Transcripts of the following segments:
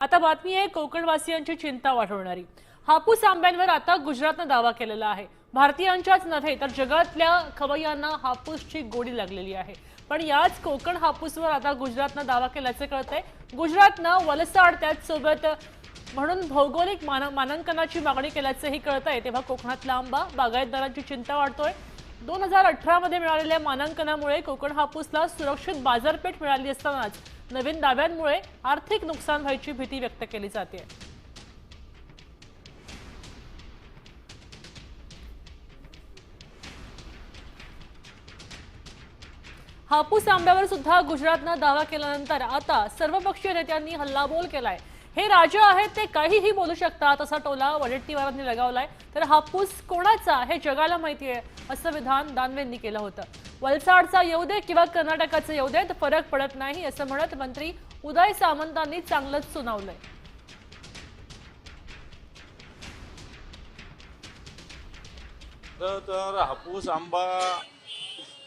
आता बातमी आहे कोकणवासियांची चिंता वाढवणारी। हापूस आंब्यांवर आता गुजरातने दावा केलेला आहे। भारतीयांच्याच नव्हे तर जगातल्या खवय्यांना हापूसची गोडी लागलेली आहे। पण याच कोकण हापूसवर आता गुजरातने दावा केल्याचे कळतंय। गुजरातने वलसाड त्याचसोबत म्हणून भौगोलिक मानांकनाची मागणी केल्याचेही कळतंय। तेव्हा कोकणातला आंबा बागायतदारांची चिंता वाढतोय। 2018 मध्ये मिळालेल्या मानांकनामुळे कोकण हापूसला सुरक्षित बाजारपेठ मिळाली असतानाच नवीन दाव्यांमुळे आर्थिक नुकसान व्हायची भीती व्यक्त केली जाते। हापूस आंब्यावर सुद्धा गुजरातने दावा केल्यानंतर आता सर्वपक्षीय नेत्यांनी हल्लाबोल केलाय। हे राजे आहेत ते काहीही बोलू शकतात असा टोला वडेट्टीवारांनी लगावलाय। तर हापूस कोणाचा हे जगाला माहिती आहे असं विधान दानवेंनी केलं होतं। वलसाडचा येऊ दे किंवा कर्नाटकाचा येऊ दे फरक पडत नाही असं म्हणत मंत्री उदय सामंतांनी चांगलंच सुनावलंय। तर हापूस आंबा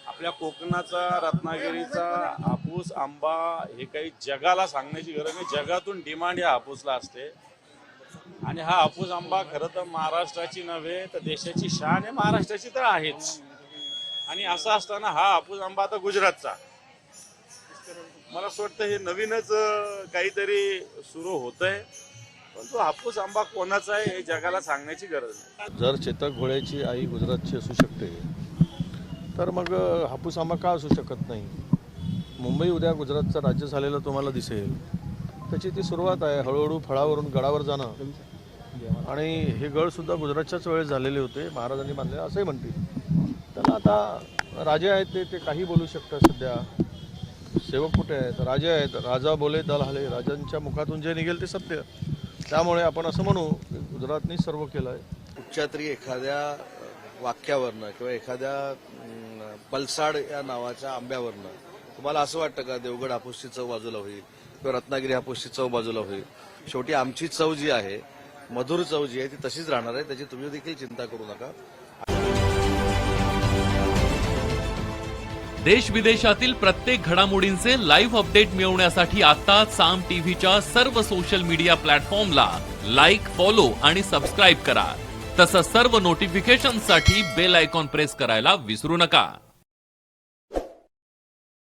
आपल्या कोकणाचा रत्नागिरीचा हापूस आंबा हे काही जगाला सांगण्याची गरज नाही। जगातून डिमांड या हापूसला असते आणि हा हापूस आंबा खरं तर महाराष्ट्राची नव्हे तर देशाची शान आहे। महाराष्ट्राची तर आहेच आणि असं असताना हा हापूस आंबा आता गुजरातचा। मला असं वाटतं हे नवीनच काहीतरी सुरू होतंय, पण तो हापूस आंबा कोणाचा आहे हे जगाला सांगण्याची गरज नाही। जर चेतक घोळ्याची आई गुजरातची असू शकते तर मग हापूस आंबा का असू शकत नाही। मुंबई उद्या गुजरातचं राज्य झालेलं तुम्हाला दिसेल। त्याची ती सुरुवात आहे, हळूहळू फळावरून गडावर जाणं आणि हे गडसुद्धा गुजरातच्याच वेळेस झालेले होते, महाराजांनी बांधले असंही म्हणतील। त्यांना आता राजे आहेत ते काही बोलू शकतात। सध्या सेवक कुठे आहेत, राजे आहेत, राजा बोले दल हले, राजांच्या मुखातून जे निघेल ते सत्य। त्यामुळे आपण असं म्हणू की गुजरातनी सर्व केलं आहे। कुठच्या तरी एखाद्या वाक्यावरनं किंवा एखाद्या पलसाड या नावाच्या आंब्यावरनं तुम्हाला असं वाटतं का देवगड हापूसची चव बाजूला होईल किंवा रत्नागिरी हापूसची चव बाजूला होईल? शेवटी आमची चव जी आहे, मधुर चव जी आहे ती तशीच राहणार आहे। त्याची तुम्ही देखील चिंता करू नका। देश विदेशातील प्रत्येक घडामोडींचे लाईव्ह अपडेट मिळवण्यासाठी आता साम टीव्हीच्या सर्व सोशल मीडिया प्लॅटफॉर्मला लाईक, फॉलो आणि सबस्क्राईब करा। तसंच सर्व नोटिफिकेशनसाठी बेल आयकॉन प्रेस करायला विसरू नका।